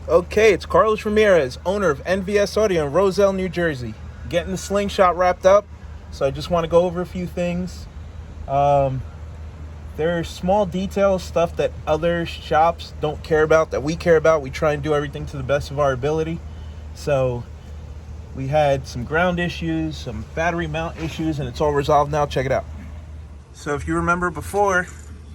Okay, it's Carlos Ramirez, owner of NVSAUDIO in Roselle, New Jersey. Getting the Slingshot wrapped up, so I just want to go over a few things. There are small details, stuff that other shops don't care about, that we care about. We try and do everything to the best of our ability. So we had some ground issues, some battery mount issues, and it's all resolved now. Check it out. So if you remember before,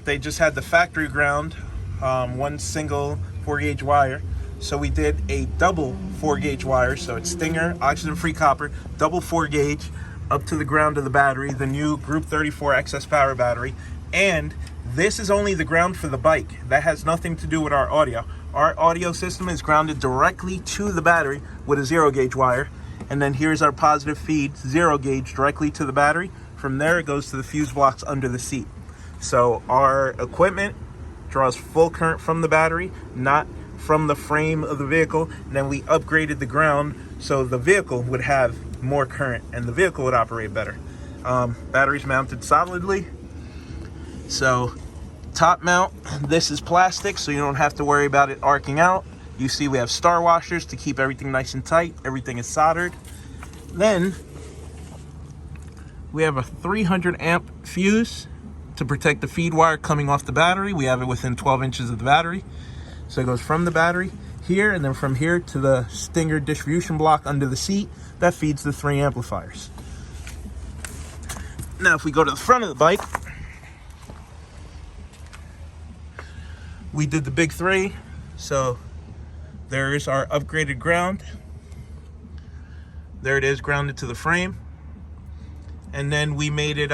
they just had the factory ground, one single 4-gauge wire. So we did a double 4-gauge wire, so it's Stinger, oxygen-free copper, double 4-gauge up to the ground of the battery, the new Group 34 excess power battery. And this is only the ground for the bike. That has nothing to do with our audio. Our audio system is grounded directly to the battery with a 0-gauge wire. And then here's our positive feed, 0-gauge directly to the battery. From there, it goes to the fuse blocks under the seat. So our equipment draws full current from the battery, not from the frame of the vehicle. And then we upgraded the ground so the vehicle would have more current and the vehicle would operate better. Batteries mounted solidly. So top mount, this is plastic, so you don't have to worry about it arcing out. You see we have star washers to keep everything nice and tight. Everything is soldered. Then we have a 300 amp fuse to protect the feed wire coming off the battery. We have it within 12 inches of the battery. So it goes from the battery here, and then from here to the Stinger distribution block under the seat that feeds the 3 amplifiers. Now if we go to the front of the bike, we did the big 3. So there is our upgraded ground. There it is, grounded to the frame. And then we made it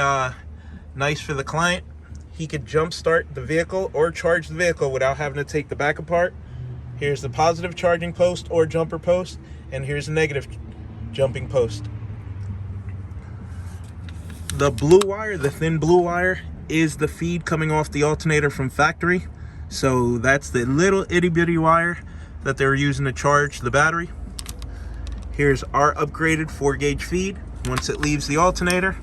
nice for the client. He could jump start the vehicle or charge the vehicle without having to take the back apart. Here's the positive charging post or jumper post, and here's the negative jumping post. The blue wire, the thin blue wire, is the feed coming off the alternator from factory. So that's the little itty bitty wire that they were using to charge the battery. Here's our upgraded 4-gauge feed. Once it leaves the alternator,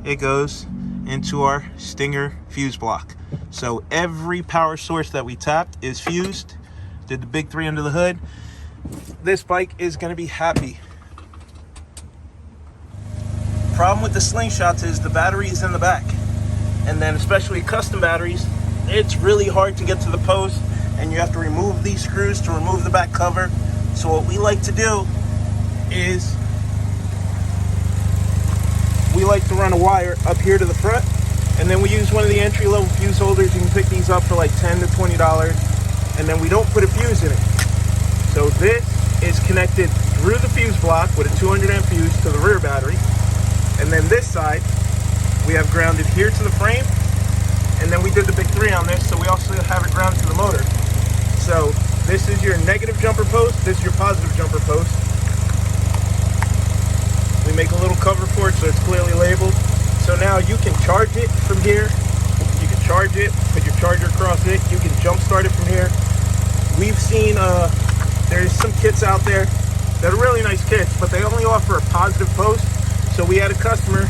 it goes into our Stinger fuse block. So every power source that we tapped is fused. Did the big 3 under the hood. This bike is going to be happy. Problem with the Slingshots is the battery is in the back, and then especially custom batteries, it's really hard to get to the post, and you have to remove these screws to remove the back cover. So what we like to do is we like to run a wire up here to the front, and then we use one of the entry-level fuse holders. You can pick these up for like $10 to $20, and then we don't put a fuse in it. So this is connected through the fuse block with a 200 amp fuse to the rear battery, and then this side we have grounded here to the frame, and then we did the big 3 on this, so we also have it grounded to the motor. So this is your negative jumper post, this is your positive jumper post. We make a little cover for it so it's clearly labeled. So now you can charge it from here. You can charge it, put your charger across it. You can jump start it from here. We've seen there's some kits out there that are really nice kits, but they only offer a positive post. So we had a customer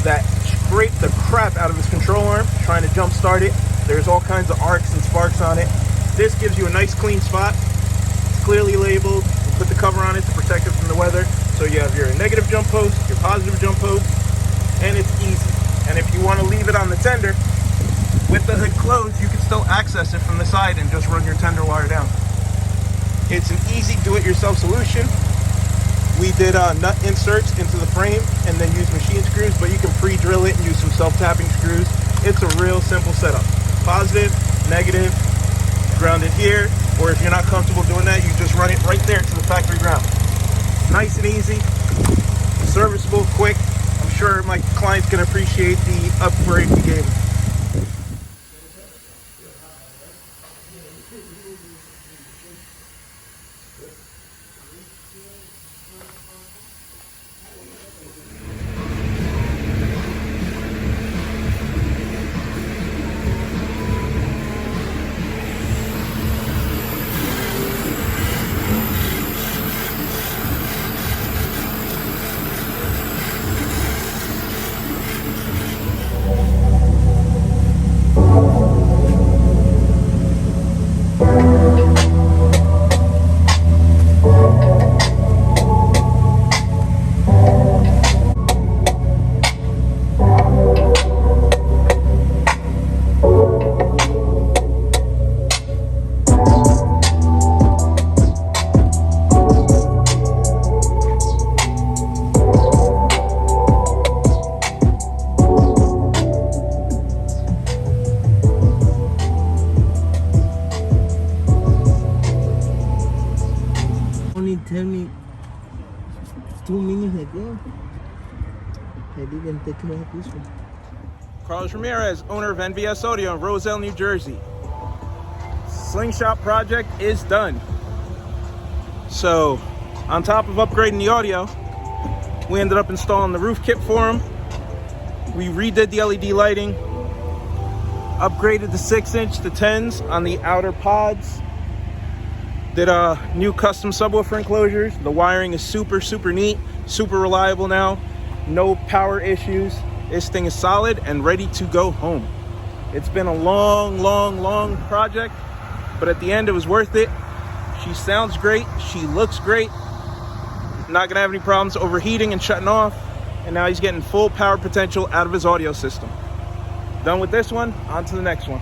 that scraped the crap out of his control arm trying to jump start it. There's all kinds of arcs and sparks on it. This gives you a nice clean spot. It's clearly labeled. You put the cover on it to protect it from the weather. So you have your negative jump post, your positive jump post, and it's easy. And if you want to leave it on the tender, with the hood closed, you can still access it from the side and just run your tender wire down. It's an easy do-it-yourself solution. We did nut inserts into the frame and then use machine screws, but you can pre-drill it and use some self-tapping screws. It's a real simple setup. Positive, negative, grounded here, or if you're not comfortable doing that, you just run it right there to the factory ground. Nice and easy, serviceable, quick. I'm sure my client's going to appreciate the upgrade we gave him. go. Maybe we can take him out this one. Carlos Ramirez, owner of NVS Audio in Roselle, New Jersey. Slingshot project is done. So, on top of upgrading the audio, we ended up installing the roof kit for him. We redid the LED lighting, upgraded the 6-inch to 10s on the outer pods, did new custom subwoofer enclosures. The wiring is super neat, super reliable now, no power issues. This thing is solid and ready to go home. It's been a long project, but at the end it was worth it. She sounds great, she looks great, not gonna have any problems overheating and shutting off, and now he's getting full power potential out of his audio system. Done with this one, on to the next one.